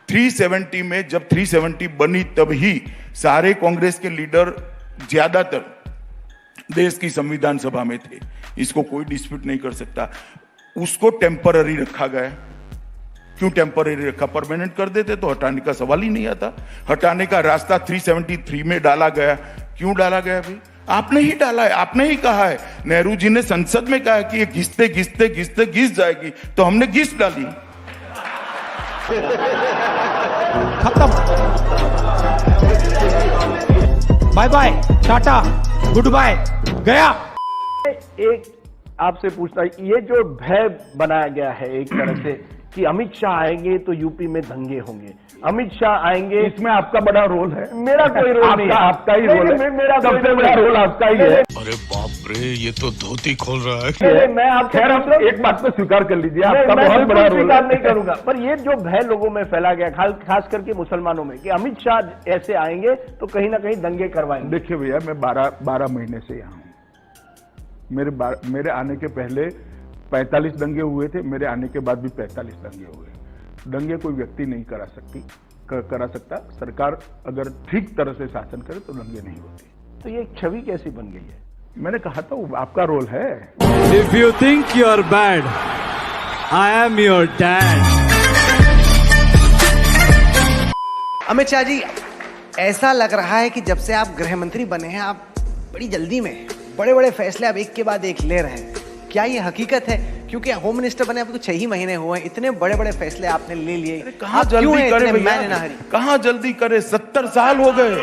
370 में जब 370 बनी तभी सारे कांग्रेस के लीडर ज्यादातर देश की संविधान सभा में थे, इसको कोई डिस्प्यूट नहीं कर सकता। उसको टेम्पररी रखा गया। क्यों टेम्पररी रखा? परमानेंट कर देते तो हटाने का सवाल ही नहीं आता। हटाने का रास्ता 373 में डाला गया। क्यों डाला गया भाई? आपने ही डाला है, आपने ही कहा है। नेहरू जी ने संसद में कहा कि ये घिसते घिसते घिसते घिस जाएगी, तो हमने घिस डाली। खत्म, bye bye, tata, goodbye, गया। एक आपसे पूछता है, ये जो भय बनाया गया है एक तरह से कि अमित शाह आएंगे तो यूपी में दंगे होंगे, अमित शाह आएंगे, इसमें आपका बड़ा रोल है। मेरा कोई रोल नहीं है, आपका ही रोल है, मेरा सबसे बड़ा रोल आपका ही है। अरे बाप रे, ये तो धोती खोल रहा है। मैं आप खैर, आप एक बात तो स्वीकार कर लीजिए, आपका मैं बहुत बड़ा रोल स्वीकार है। नहीं करूंगा, पर ये जो भय लोगों में फैला गया, खास करके मुसलमानों में, कि अमित शाह ऐसे आएंगे तो कहीं ना कहीं दंगे करवाएंगे। देखिए भैया, मैं 12 महीने से यहाँ हूँ। मेरे आने के पहले 45 दंगे हुए थे, मेरे आने के बाद भी 45 दंगे हुए। दंगे कोई व्यक्ति नहीं करा सकता। सरकार अगर ठीक तरह से शासन करे तो दंगे नहीं होते। तो ये छवि कैसी बन गई है? मैंने कहा था वो आपका रोल है। If you think you are bad, I am your dad. Amit Shah ji, ऐसा लग रहा है कि जब से आप गृह मंत्री बने हैं, आप बड़ी जल्दी में बड़े बड़े फैसले आप एक के बाद एक ले रहे हैं। क्या ये हकीकत है? क्योंकि होम मिनिस्टर बने आपको 6 ही महीने हुए हैं, इतने बड़े बड़े फैसले आपने ले लिए। कहाँ जल्दी करे भैया? कहाँ जल्दी करे? 70 साल हो गए,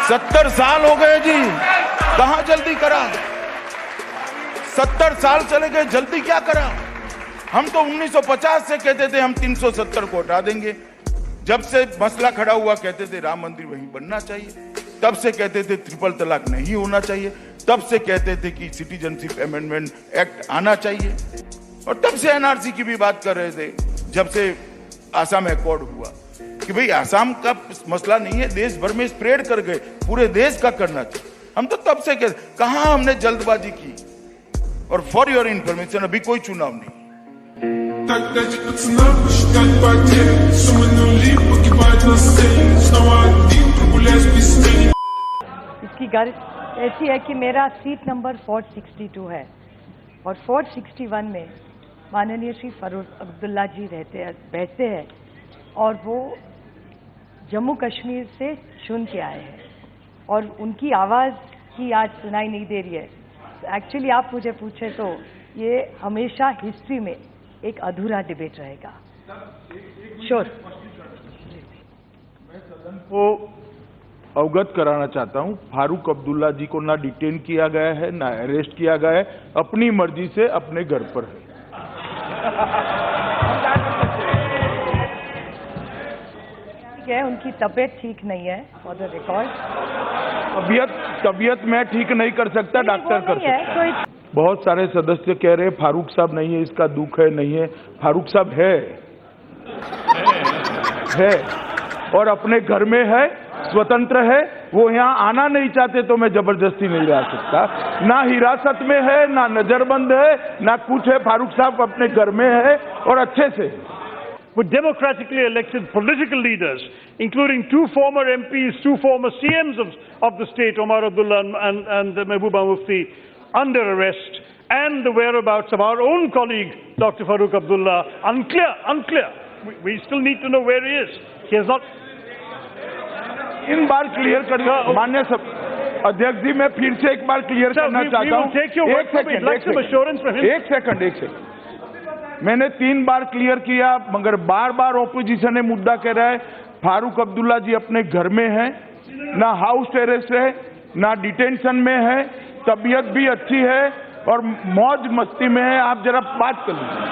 70 साल हो गए जी। कहाँ जल्दी करा? 70 साल चले गए, जल्दी क्या करा? हम तो 1950 से कहते थे हम 370 को हटा देंगे। जब से मसला खड़ा हुआ कहते थे राम मंदिर वहीं बनना चाहिए। तब से कहते थे ट्रिपल तलाक नहीं होना चाहिए। तब से कहते थे कि सिटीजनशिप अमेंडमेंट एक्ट आना चाहिए। और तब से एनआरसी की भी बात कर रहे थे, जब से आसाम अकॉर्ड हुआ, कि भाई आसाम का मसला नहीं है, देश भर में स्प्रेड कर गए, पूरे देश का करना चाहिए। हम तो तब से कहते, कहां हमने जल्दबाजी की। और फॉर योर इंफॉर्मेशन, अभी कोई चुनाव नहीं। इसकी गर्ज ऐसी है कि मेरा सीट नंबर 462 है और 461 में माननीय श्री फारूक अब्दुल्ला जी बैठते हैं और वो जम्मू कश्मीर से चुन के आए हैं और उनकी आवाज़ ही आज सुनाई नहीं दे रही है। एक्चुअली आप मुझे पूछे तो ये हमेशा हिस्ट्री में एक अधूरा डिबेट रहेगा। श्योर। मैं सदन को अवगत कराना चाहता हूं, फारूक अब्दुल्ला जी को ना डिटेन किया गया है, ना अरेस्ट किया गया है, अपनी मर्जी से अपने घर पर है। ठीक है, उनकी तबीयत ठीक नहीं है, फॉर द रिकॉर्ड। तबीयत मैं ठीक नहीं कर सकता, डॉक्टर कर सकता है। बहुत सारे सदस्य कह रहे हैं फारूक साहब नहीं है, इसका दुख है, नहीं है। फारूक साहब है और अपने घर में है, स्वतंत्र है। वो यहाँ आना नहीं चाहते तो मैं जबरदस्ती नहीं ला सकता। ना हिरासत में है, ना नजरबंद है, ना कुछ है। फारूक साहब अपने घर में है और अच्छे से। With democratically elected political leaders, including 2 former MPs, 2 former CMs of the state, Omar Abdullah and Mehbooba Mufti, under arrest, and the whereabouts of our own colleague, Dr. Farooq Abdullah, unclear. We still need to know where he is. He has not... in bar clear करना मान्य सब अध्यक्ष जी, मैं फिर से एक बार clear करना चाहता हूँ। एक सेकंड। मैंने 3 बार क्लियर किया, मगर बार बार ऑपोजिशन ने मुद्दा कह रहा है फारूक अब्दुल्ला जी अपने घर में है, ना हाउस अरेस्ट है, ना डिटेंशन में है, तबीयत भी अच्छी है और मौज मस्ती में है। आप जरा बात कर लीजिए।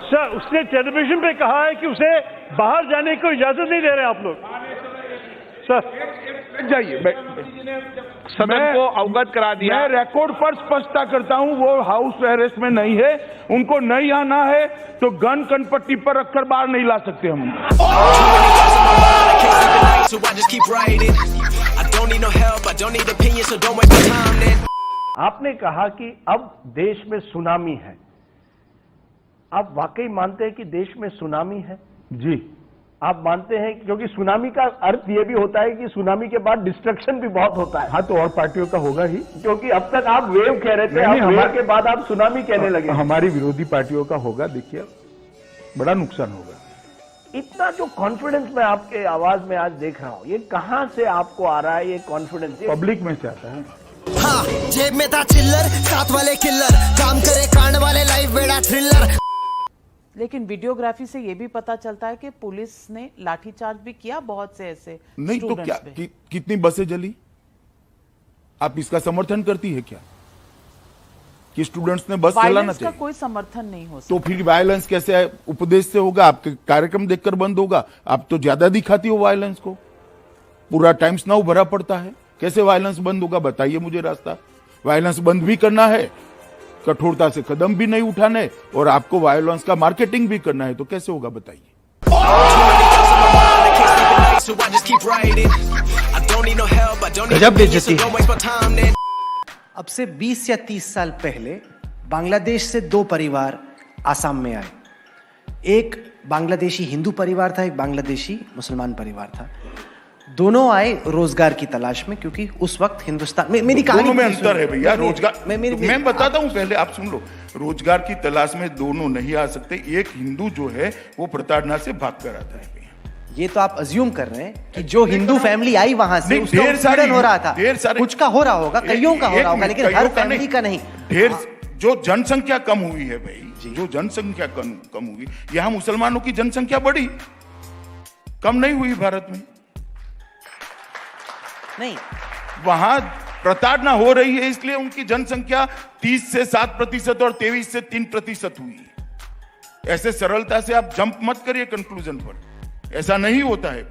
सर, उसने टेलीविजन पे कहा है कि उसे बाहर जाने को इजाजत नहीं दे रहे आप लोग। सर जाइए, सदन को अवगत करा दिया। मैं रिकॉर्ड पर स्पष्टता करता हूं, वो हाउस अरेस्ट में नहीं है। उनको नहीं आना है तो गन कनपट्टी पर रखकर बाहर नहीं ला सकते हम। So I just keep writing. I don't need no help, I don't need opinions, so don't waste my time then. आपने कहा कि अब देश में सुनामी है। आप वाकई मानते हैं कि देश में सुनामी है? जी। आप मानते हैं, क्योंकि सुनामी का अर्थ यह भी होता है कि सुनामी के बाद डिस्ट्रक्शन भी बहुत होता है। हाँ, तो और पार्टियों का होगा ही, क्योंकि अब तक आप वेव कह रहे थे, अब वेव के बाद आप सुनामी कहने लगे। हमारी विरोधी पार्टियों का होगा, देखिए बड़ा नुकसान होगा। इतना जो कॉन्फिडेंस मैं आपके आवाज में आज देख रहा हूं, ये कहां से आपको आ रहा है? ये कॉन्फिडेंस पब्लिक में से आता है। हाँ, जेब में था चिल्लर, साथ वाले किल्लर, काम करे कांड वाले, लाइफ बेड़ा थ्रिलर। लेकिन वीडियोग्राफी से ये भी पता चलता है कि पुलिस ने लाठीचार्ज भी किया बहुत से ऐसे नहीं तो क्या कितनी बसें जली? आप इसका समर्थन करती है क्या कि स्टूडेंट्स ने बस चलाना चाहिए? का कोई समर्थन नहीं हो सकता। तो फिर वायलेंस कैसे है? उपदेश से होगा? आपके कार्यक्रम देखकर बंद होगा? आप तो ज्यादा दिखाती हो वायलेंस को, पूरा टाइम्स नाउ भरा पड़ता है। कैसे वायलेंस बंद होगा? बताइए मुझे रास्ता। वायलेंस बंद भी करना है, कठोरता से कदम भी नहीं उठाने, और आपको वायलेंस का मार्केटिंग भी करना है, तो कैसे होगा बताइए? गजब बेइज्जती है। अब से 20 या 30 साल पहले बांग्लादेश से 2 परिवार आसाम में आए। एक बांग्लादेशी हिंदू परिवार था, एक बांग्लादेशी मुसलमान परिवार था। दोनों आए रोजगार की तलाश में, क्योंकि उस वक्त हिंदुस्तान में, मेरी कहानी में अंतर है भैया। रोजगार मैं बताता हूं, पहले आप सुन लो। रोजगार की तलाश में दोनों नहीं आ सकते। एक हिंदू जो है वो प्रताड़ना से भाग कर आता है। ये तो आप अज्यूम कर रहे हैं कि जो हिंदू फैमिली आई वहां से उसका उत्पीड़न हो रहा था। ढेर सारे कुछ का हो रहा होगा, कईयों का हो रहा होगा, लेकिन हर फैमिली का नहीं। ढेर जो जनसंख्या कम हुई है भाई, जो जनसंख्या कम हुई, यहां मुसलमानों की जनसंख्या बढ़ी, कम नहीं हुई भारत में। नहीं, वहां प्रताड़ना हो रही है, इसलिए उनकी जनसंख्या 30 से 7% और 23 से 3% हुई है। ऐसे सरलता से आप जंप मत करिए कंक्लूजन पर, ऐसा नहीं होता है।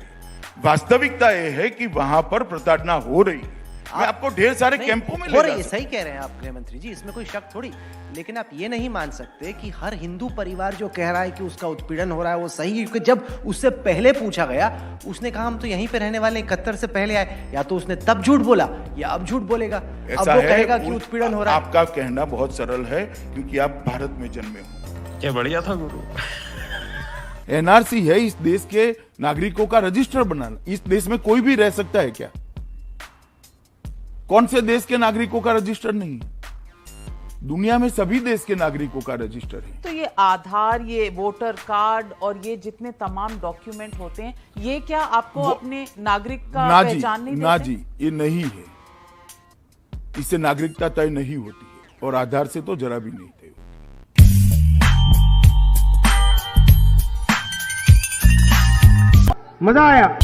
वास्तविकता यह है कि वहां पर प्रताड़ना हो रही है। मैं आपको ढेर सारे कैंपों में हो रही है, सही कह रहे हैं आप गृह मंत्री जी, इसमें कोई शक थोड़ी। लेकिन आप ये नहीं मान सकते कि हर हिंदू परिवार जो कह रहा है कि उसका उत्पीड़न हो रहा है वो सही है, क्योंकि जब उससे पहले पूछा गया उसने कहा हम तो यहीं पे रहने वाले, 71 से पहले आए। या तो उसने तब झूठ बोला या अब झूठ बोलेगा। अब वो कहेगा कि उत्पीड़न हो रहा है। आपका कहना बहुत सरल है क्योंकि आप भारत में जन्मे हो। क्या बढ़िया था गुरु। एनआरसी है इस देश के नागरिकों का रजिस्टर बनाना। इस देश में कोई भी रह सकता है क्या? कौन से देश के नागरिकों का रजिस्टर नहीं? दुनिया में सभी देश के नागरिकों का रजिस्टर है। तो ये आधार, ये वोटर कार्ड और ये जितने तमाम डॉक्यूमेंट होते हैं, ये क्या आपको अपने नागरिक का पहचान नहीं देते? ना जी, ये नहीं है। इससे नागरिकता तय नहीं होती है, और आधार से तो जरा भी नहीं तय। मजा आया।